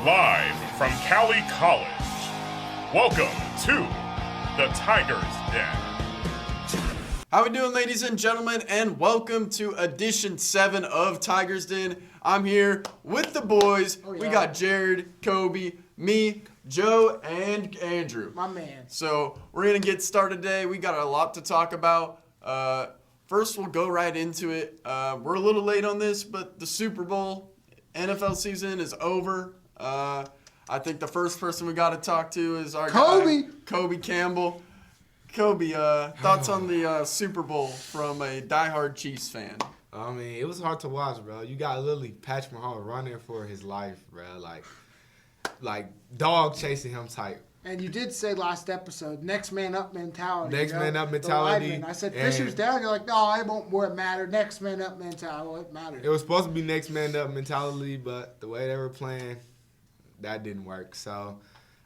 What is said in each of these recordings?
Live from Cali College, welcome to the Tiger's Den. How we doing, ladies and gentlemen, and welcome to edition 7 of Tiger's Den. I'm here with the boys. We got Jared, Kobe, me, Joe, and Andrew. My man. So we're going to get started today. We got a lot to talk about. First, we'll go right into it. We're a little late on this, but the Super Bowl NFL season is over. I think the first person we got to talk to is our guy, Kobe Campbell. Kobe, thoughts on the Super Bowl from a diehard Chiefs fan? I mean, it was hard to watch, bro. You got literally Patrick Mahomes running for his life, bro. Like dog chasing him type. And you did say last episode, next man up mentality. Next man up mentality. I said Fisher's down. You're like, no, it won't matter. Next man up mentality. Well, it mattered. It was supposed to be next man up mentality, but the way they were playing, that didn't work. So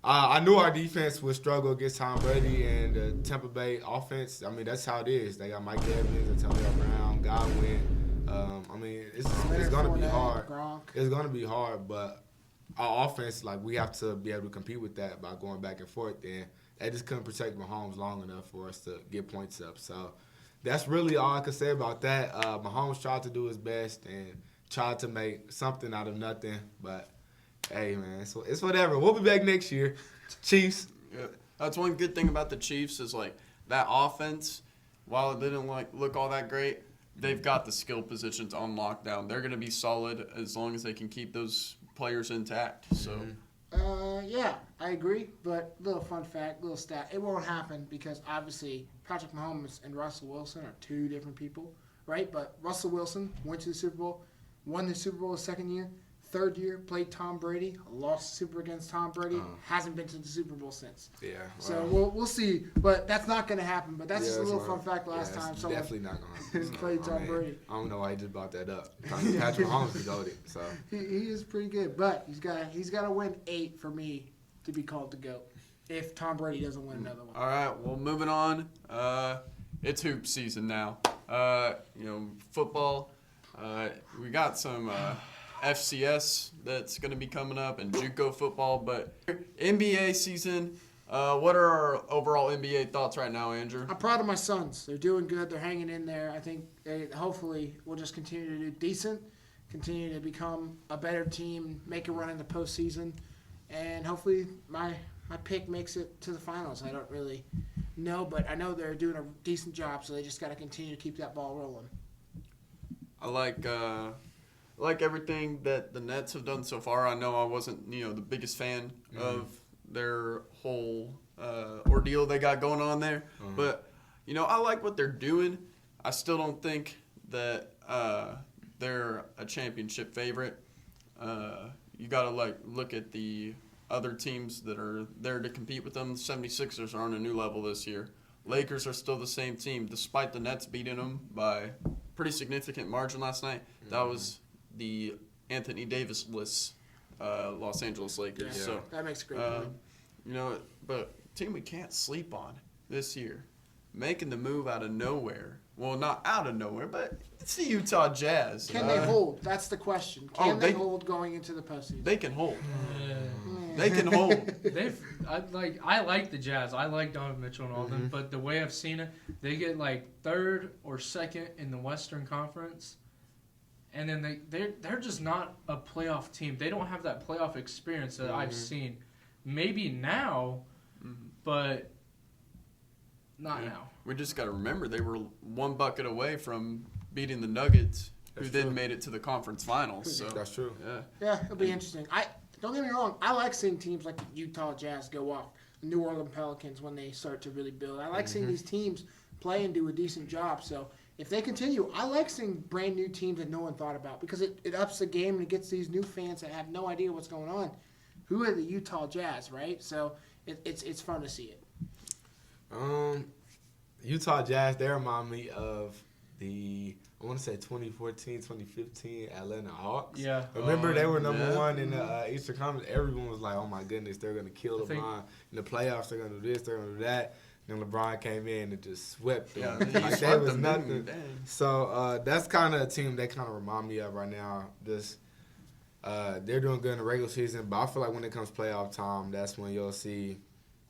I knew our defense would struggle against Tom Brady and the Tampa Bay offense. I mean, that's how it is. They got Mike Evans, Antonio Brown, Godwin. I mean, it's going to be hard. Gronk. It's going to be hard, but our offense, we have to be able to compete with that by going back and forth. And they just couldn't protect Mahomes long enough for us to get points up. So that's really all I could say about that. Mahomes tried to do his best and tried to make something out of nothing, but hey, man, so it's whatever. We'll be back next year. Chiefs. Yeah. That's one good thing about the Chiefs is, that offense, while it didn't, look all that great, they've got the skill positions on lockdown. They're going to be solid as long as they can keep those players intact. So, yeah, I agree. But little fun fact, little stat, it won't happen because obviously Patrick Mahomes and Russell Wilson are two different people, right? But Russell Wilson went to the Super Bowl, won the Super Bowl his second year. Third year, played Tom Brady, lost the Super against Tom Brady, hasn't been to the Super Bowl since. Yeah. Wow. So we'll see, but that's not going to happen. But that's just a little fun fact. Last time, so definitely not going to played Tom Brady. I don't know why he just brought that up. Patrick Mahomes is goated, so he is pretty good, but he's got to win 8 for me to be called the GOAT. If Tom Brady doesn't win another one. All right, well, moving on. It's hoop season now. Football. We got some FCS that's going to be coming up and JUCO football, but NBA season. What are our overall NBA thoughts right now, Andrew? I'm proud of my Suns. They're doing good. They're hanging in there. I think they hopefully will just continue to do decent, continue to become a better team, make a run in the postseason, and hopefully my pick makes it to the finals. I don't really know, but I know they're doing a decent job, so they just got to continue to keep that ball rolling. I like everything that the Nets have done so far. I know I wasn't, the biggest fan of their whole ordeal they got going on there. But, I like what they're doing. I still don't think that they're a championship favorite. You got to, look at the other teams that are there to compete with them. The 76ers are on a new level this year. Lakers are still the same team, despite the Nets beating them by pretty significant margin last night. That was the Anthony Davis-less Los Angeles Lakers. Yeah, so that makes a great point. But team we can't sleep on this year, making the move out of nowhere. Well, not out of nowhere, but it's the Utah Jazz. Can they hold? That's the question. Can they hold going into the postseason? They can hold. They can hold. I like the Jazz. I like Donovan Mitchell and all them, but the way I've seen it, they get third or second in the Western Conference. And then they're just not a playoff team. They don't have that playoff experience that I've seen. Maybe now, but not now. We just got to remember they were one bucket away from beating the Nuggets, who then made it to the conference finals. So that's true. Yeah, it'll be interesting. Don't get me wrong. I like seeing teams like the Utah Jazz go off, the New Orleans Pelicans when they start to really build. I like seeing these teams play and do a decent job. So if they continue, I like seeing brand new teams that no one thought about because it ups the game and it gets these new fans that have no idea what's going on. Who are the Utah Jazz, right? So it's fun to see it. Utah Jazz, they remind me of the, I want to say 2014, 2015 Atlanta Hawks. Yeah. Remember they were number one in the Eastern Conference. Everyone was like, oh my goodness, they're going to kill LeBron. In the playoffs, they're going to do this, they're going to do that. Then LeBron came in and just swept them. Like that was nothing. So that's kind of a team they kind of remind me of right now. Just They're doing good in the regular season, but I feel like when it comes playoff time, that's when you'll see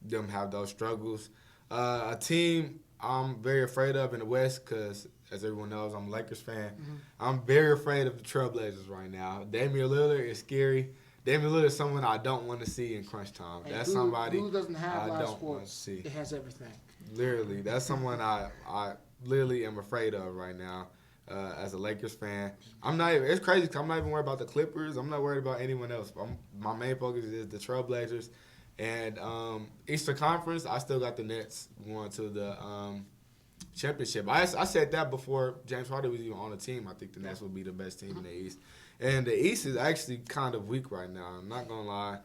them have those struggles. A team I'm very afraid of in the West because, as everyone knows, I'm a Lakers fan. Mm-hmm. I'm very afraid of the Trailblazers right now. Damian Lillard is scary. Damian Lillard is someone I don't want to see in crunch time. And that's who, somebody who doesn't have I live don't want to sports? see. It has everything. Literally, that's someone I literally am afraid of right now as a Lakers fan. I'm not even, it's crazy because I'm not even worried about the Clippers. I'm not worried about anyone else. My main focus is the Trailblazers. And Eastern Conference, I still got the Nets going to the championship. I said that before James Harden was even on the team. I think the Nets would be the best team in the East. And the East is actually kind of weak right now. I'm not going to lie.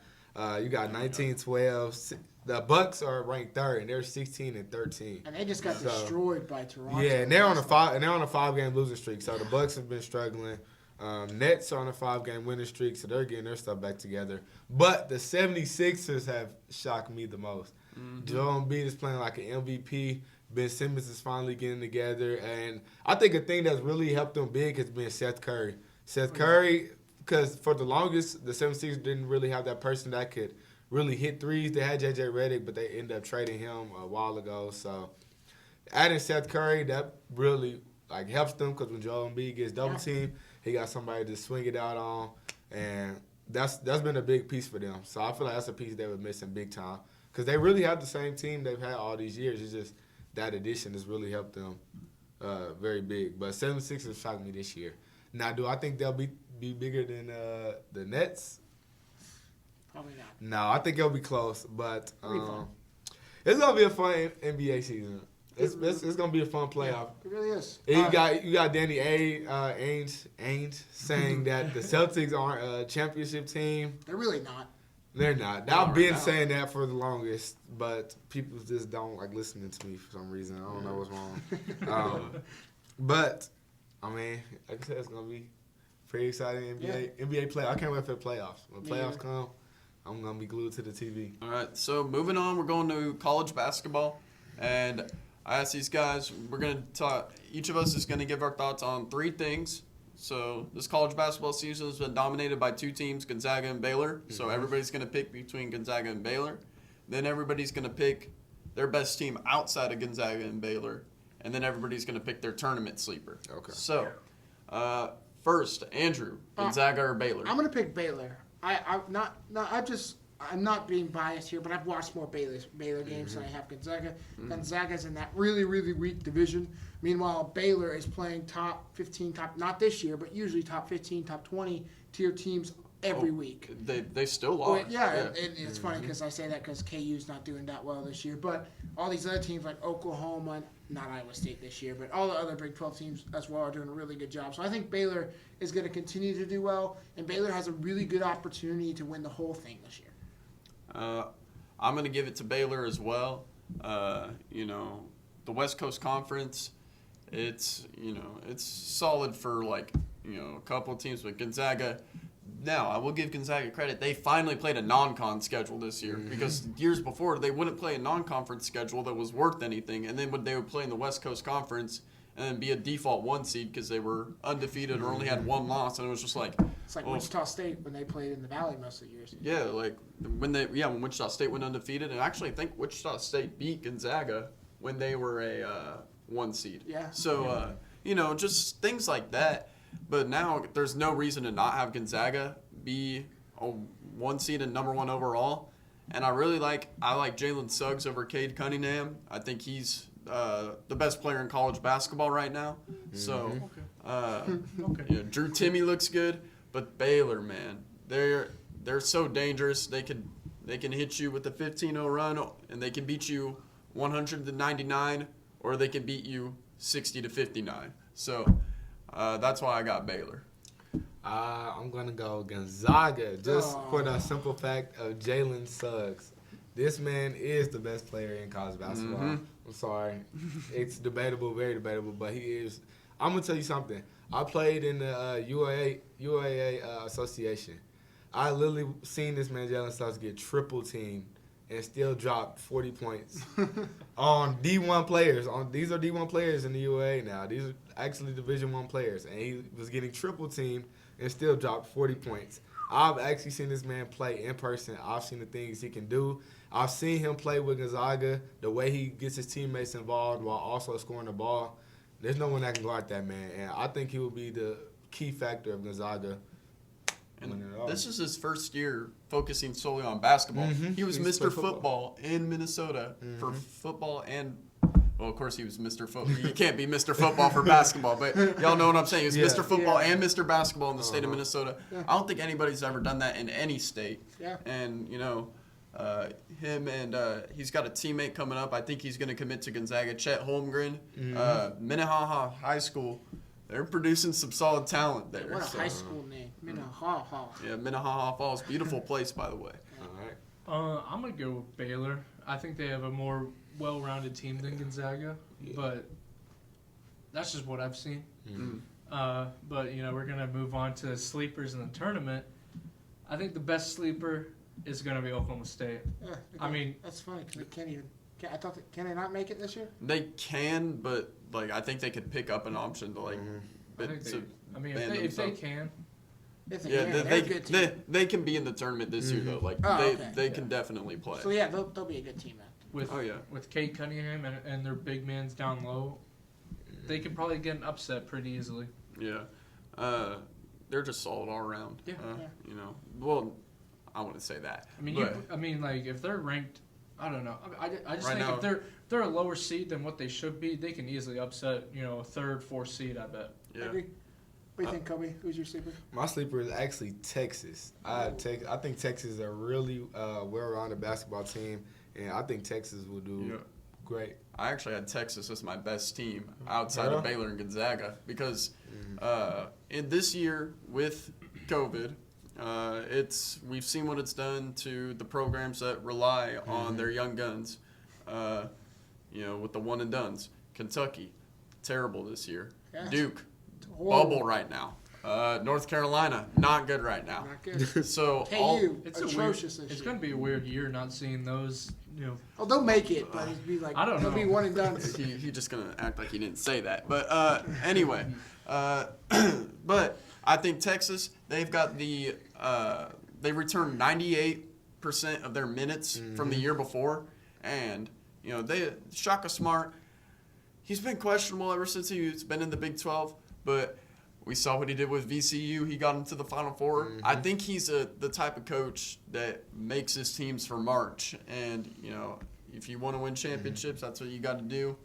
You got 19-12. The Bucks are ranked third, and they're 16-13. And they just got destroyed by Toronto. Yeah, and they're on a 5-game losing streak. So the Bucks have been struggling. Nets are on a 5-game winning streak, so they're getting their stuff back together. But the 76ers have shocked me the most. Mm-hmm. Joel Embiid is playing like an MVP. Ben Simmons is finally getting together. And I think a thing that's really helped them big has been Seth Curry. Seth Curry, because for the longest, the 76ers didn't really have that person that could really hit threes. They had J.J. Redick, but they ended up trading him a while ago. So adding Seth Curry, that really helps them because when Joel Embiid gets double-teamed, he got somebody to swing it out on. And that's been a big piece for them. So I feel like that's a piece they were missing big time because they really have the same team they've had all these years. It's just that addition has really helped them very big. But 76ers shocked me this year. Now, do I think they'll be bigger than the Nets? Probably not. No, I think it'll be close. But it's going to be a fun NBA season. It's going to be a fun playoff. It really is. And you got Danny Ainge saying that the Celtics aren't a championship team. They're really not. They're not. I've been saying that for the longest, but people just don't like listening to me for some reason. I don't know what's wrong. But I mean, like I said, it's gonna be pretty exciting NBA play. I can't wait for the playoffs. When playoffs come, I'm gonna be glued to the TV. All right, so moving on, we're going to college basketball, and I asked these guys. We're gonna talk. Each of us is gonna give our thoughts on 3 things. So this college basketball season has been dominated by 2 teams, Gonzaga and Baylor. Mm-hmm. So everybody's gonna pick between Gonzaga and Baylor. Then everybody's gonna pick their best team outside of Gonzaga and Baylor. And then everybody's going to pick their tournament sleeper. Okay. So, first, Andrew, Gonzaga or Baylor? I'm going to pick Baylor. I'm not being biased here, but I've watched more Baylor games than I have Gonzaga. Gonzaga's in that really, really weak division. Meanwhile, Baylor is playing top 15, not this year, but usually top 15, top 20 tier teams every week. They still lost. Well, and it's funny because I say that because KU's not doing that well this year. But all these other teams like Oklahoma, not Iowa State this year, but all the other Big 12 teams as well are doing a really good job. So I think Baylor is going to continue to do well, and Baylor has a really good opportunity to win the whole thing this year. I'm going to give it to Baylor as well. The West Coast Conference, it's solid for a couple of teams, but Gonzaga. Now, I will give Gonzaga credit. They finally played a non-con schedule this year because years before they wouldn't play a non-conference schedule that was worth anything, and then they would play in the West Coast Conference and then be a default 1 seed because they were undefeated or only had 1 loss, and it was just like it's like Wichita State when they played in the Valley most of the years. Yeah, when Wichita State went undefeated, and actually I think Wichita State beat Gonzaga when they were a 1 seed. Yeah. So just things like that. But now there's no reason to not have Gonzaga be a 1 seed and number 1 overall. And I like Jalen Suggs over Cade Cunningham. I think he's the best player in college basketball right now. So Drew Timme looks good, but Baylor, man, they're so dangerous. They can hit you with a 15-0 run, and they can beat you 100-99, or they can beat you 60-59. So. That's why I got Baylor. I'm going to go Gonzaga just for the simple fact of Jalen Suggs. This man is the best player in college basketball. I'm sorry. It's debatable, very debatable, but he is. I'm going to tell you something. I played in the UAA Association. I literally seen this man, Jalen Suggs, get triple teamed and still dropped 40 points on D1 players. These are D1 players in the UAA now. These are actually Division I players. And he was getting triple teamed and still dropped 40 points. I've actually seen this man play in person. I've seen the things he can do. I've seen him play with Gonzaga, the way he gets his teammates involved while also scoring the ball. There's no one that can guard that man, and I think he will be the key factor of Gonzaga. And this is his first year focusing solely on basketball. He was Mr. Football in Minnesota for football and, well, of course he was Mr. Football. You can't be Mr. Football for basketball, but y'all know what I'm saying. He was Mr. Football and Mr. Basketball in the state of Minnesota. I don't think anybody's ever done that in any state. Yeah. And, him and he's got a teammate coming up. I think he's going to commit to Gonzaga, Chet Holmgren, Minnehaha High School. They're producing some solid talent there. What a high school name. Minnehaha. Yeah, Minnehaha Falls. Beautiful place, by the way. All right. I'm going to go with Baylor. I think they have a more well-rounded team than Gonzaga, but that's just what I've seen. But, we're going to move on to sleepers in the tournament. I think the best sleeper is going to be Oklahoma State. Yeah, I mean, that's funny because they can't even. I thought, can they not make it this year? They can, but I think they could pick up an option to if they can. If they Yeah, can, they're a good team. they can be in the tournament this year though. They can definitely play. So yeah, they'll be a good team then. With Kate Cunningham and their big mans down low, they could probably get an upset pretty easily. Yeah, they're just solid all around. Yeah. Well, I wouldn't say that. If they're ranked, I don't know. I just Right think now- if they're a lower seed than what they should be, they can easily upset a third, fourth seed. I bet. Yeah. I agree. What do you think, Kobe? Who's your sleeper? My sleeper is actually Texas. I think Texas is a really well-rounded basketball team, and I think Texas will do great. I actually had Texas as my best team outside of Baylor and Gonzaga because in this year with COVID, we've seen what it's done to the programs that rely on their young guns. With the one and dones, Kentucky, terrible this year. Yeah. Duke, Horrible. bubble right now. North Carolina, not good right now. Not good. So KU, It's atrocious this It's year. going to be a weird year not seeing those. Oh, they'll make it, but it'd be like I don't they'll know. be one and done. He's just gonna act like he didn't say that. But anyway, but I think Texas, they've got they returned 98% of their minutes from the year before, and Shaka Smart, he's been questionable ever since he's been in the Big 12, but we saw what he did with VCU. He got into the Final Four. I think he's the type of coach that makes his teams for March. And, if you want to win championships, that's what you got to do.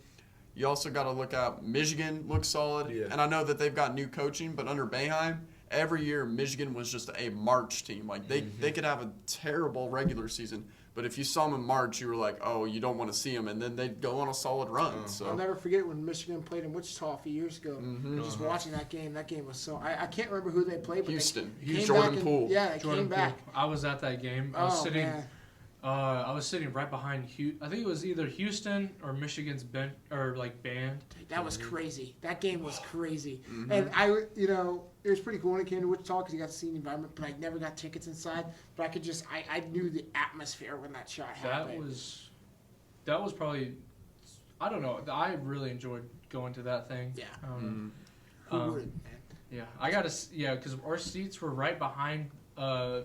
You also got to look out. Michigan looks solid. Yeah. And I know that they've got new coaching, but under Boeheim, every year Michigan was just a March team. They could have a terrible regular season, but if you saw them in March, you were like, oh, you don't want to see them, and then they'd go on a solid run. So I'll never forget when Michigan played in Wichita a few years ago. Just watching that game was so. I can't remember who they played. But Houston. They came Jordan back and- Poole. Yeah, they Jordan came back. Poole. I was at that game. I was sitting right behind I think it was either Houston or Michigan's band. That was crazy. That game was crazy. And it was pretty cool when it came to Wichita because you got to see the environment, but I never got tickets inside. But I could just, I knew the atmosphere when that shot happened. That was probably, I don't know. I really enjoyed going to that thing. Yeah. Who Who wouldn't, man? Yeah, because our seats were right behind a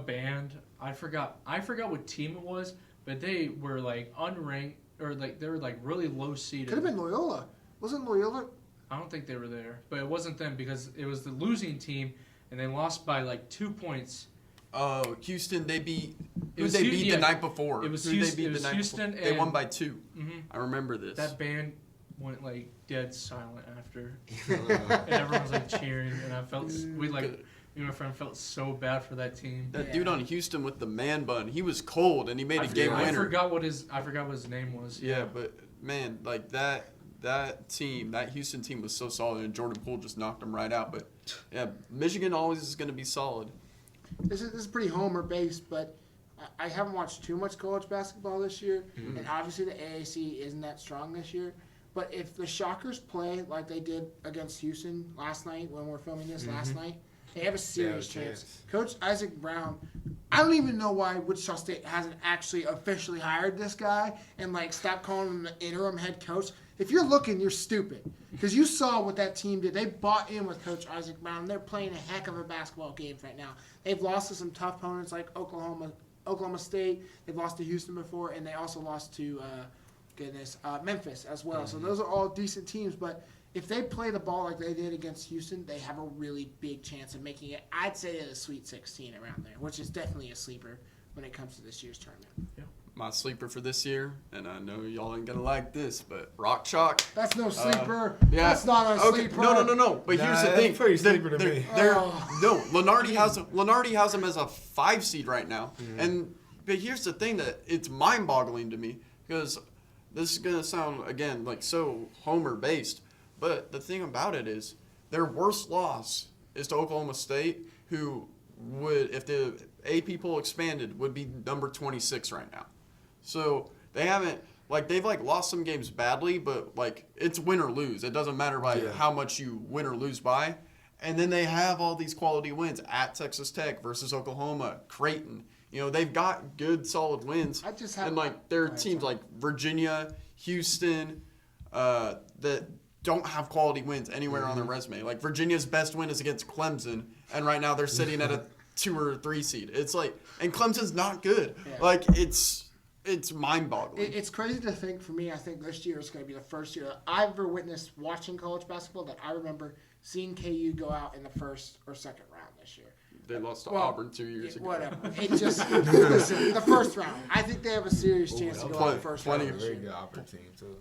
band. I forgot what team it was, but they were unranked or they were really low seated. Could have been Loyola. Wasn't Loyola? I don't think they were there, but it wasn't them because it was the losing team, and they lost by 2 points. Oh, Houston, they beat. It was They beat the night before. It was Who'd Houston. They beat It was the night Houston. before? They won by 2. Mhm. I remember this. That band went dead silent after, and everyone was cheering, and I felt me and my friend felt so bad for that team. That dude on Houston with the man bun, he was cold and he made a game I winner. forgot what his name was. Yeah, but man, that team, that Houston team was so solid, and Jordan Poole just knocked them right out. But yeah, Michigan always is going to be solid. This is pretty homer based, but I haven't watched too much college basketball this year, and obviously the AAC isn't that strong this year. But if the Shockers play like they did against Houston last night when we're filming this last night, they have a serious chance. Coach Isaac Brown, I don't even know why Wichita State hasn't actually officially hired this guy and stopped calling him the interim head coach. If you're looking, you're stupid. Because you saw what that team did. They bought in with Coach Isaac Brown. They're playing a heck of a basketball game right now. They've lost to some tough opponents like Oklahoma State. They've lost to Houston before, and they also lost to Memphis as well. So those are all decent teams. But if they play the ball like they did against Houston, they have a really big chance of making it, I'd say, a Sweet 16 around there, which is definitely a sleeper when it comes to this year's tournament. My sleeper for this year, and I know y'all ain't gonna like this, but Rock Chalk. That's no sleeper. Yeah. That's not a sleeper. No. But here's the thing. Pretty sleeper to me. No, Lenardi has them as a 5 seed right now. But here's the thing that it's mind-boggling to me, because this is gonna sound again like so Homer based, but the thing about it is their worst loss is to Oklahoma State, who would, if the AP poll expanded, would be number 26 right now. So they haven't, they've lost some games badly, but it's win or lose. It doesn't matter by how much you win or lose by. And then they have all these quality wins at Texas Tech versus Oklahoma, Creighton. They've got good, solid wins. There are teams like Virginia, Houston, that don't have quality wins anywhere on their resume. Virginia's best win is against Clemson, and right now they're sitting at a 2 or 3 seed. It's and Clemson's not good. Yeah. It's mind-boggling. It's crazy to think. For me, I think this year is going to be the first year that I've ever witnessed watching college basketball that I remember seeing KU go out in the first or second round this year. They lost to Auburn 2 years ago. Whatever. It just listen, the first round. I think they have a serious chance to go out in the first round. Plenty of very good Auburn team too.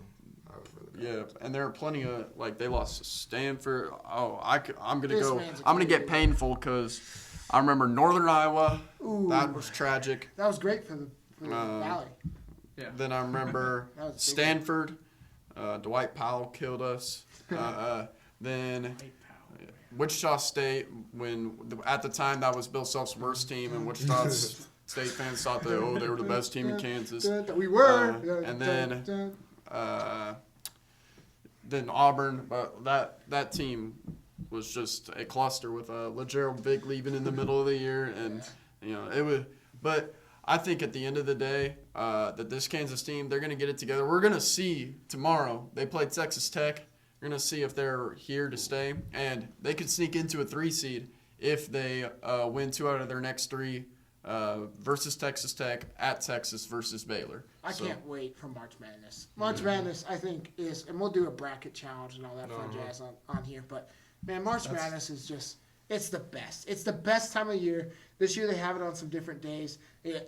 Yeah, and there are plenty of they lost to Stanford. Oh, I'm gonna get painful because I remember Northern Iowa. Ooh. That was tragic. That was great for the Valley. Yeah. Then I remember Stanford. Dwight Powell killed us. Then Wichita State, at the time that was Bill Self's worst team, and Wichita State fans thought they were the best team in Kansas. We were. And then Auburn, but that team was just a cluster with LeGerald Vick leaving in the middle of the year, and it was. But I think at the end of the day, that this Kansas team, they're going to get it together. We're going to see tomorrow. They play Texas Tech. We're going to see if they're here to stay, and they could sneak into a 3 seed if they win 2 out of their next 3 versus Texas Tech, at Texas versus Baylor. I can't wait for March Madness. March Madness, I think, is, and we'll do a bracket challenge and all that fun jazz on here, but, man, March Madness is just, it's the best. It's the best time of year. This year they have it on some different days.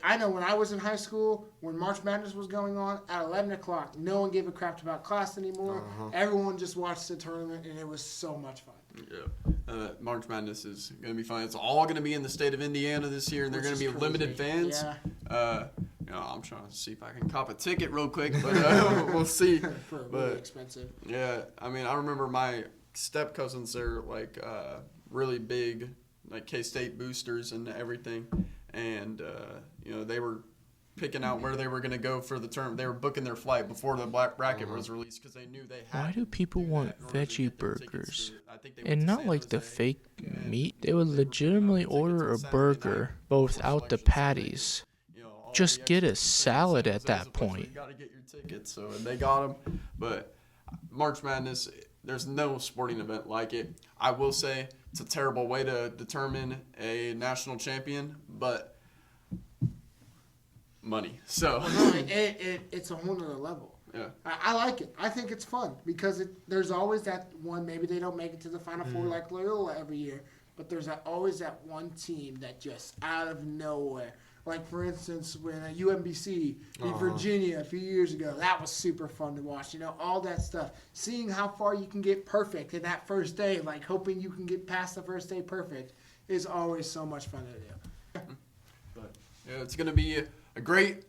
I know when I was in high school, when March Madness was going on, at 11 o'clock, no one gave a crap about class anymore. Everyone just watched the tournament, and it was so much fun. Yeah. March Madness is going to be fun. It's all going to be in the state of Indiana this year, and they're going to be limited fans. Yeah. I'm trying to see if I can cop a ticket real quick, but we'll see. Really expensive. Yeah, I mean, I remember my step cousins are really big, K-State boosters and everything, and they were picking out where they were going to go for the term. They were booking their flight before the black bracket was released because they knew they had. Why do people want veggie burgers? And not like the fake meat. They would legitimately order a burger, but without the patties. Just get a salad at that point. You got to get your tickets, so and they got them. But March Madness, there's no sporting event like it. I will say it's a terrible way to determine a national champion, but money. So it's a whole nother level. Yeah, I like it. I think it's fun because there's always that one. Maybe they don't make it to the Final Four like Loyola every year, but there's always that one team that just out of nowhere. Like, for instance, when UMBC beat Virginia a few years ago, that was super fun to watch. All that stuff. Seeing how far you can get perfect in that first day, hoping you can get past the first day perfect, is always so much fun to do. But yeah, it's going to be a great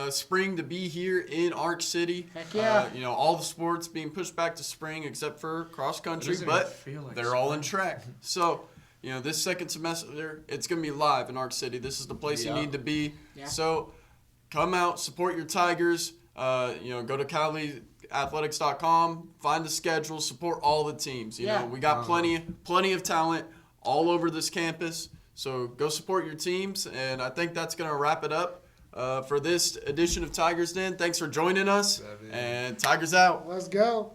spring to be here in Arc City. Heck yeah. All the sports being pushed back to spring except for cross country, but they're all in track. So, this second semester, it's going to be live in Arc City. This is the place you need to be. Yeah. So come out, support your Tigers. Go to CaliAthletics.com, find the schedule, support all the teams. We got plenty of talent all over this campus. So go support your teams, and I think that's going to wrap it up for this edition of Tigers Den. Thanks for joining us, and Tigers out. Let's go.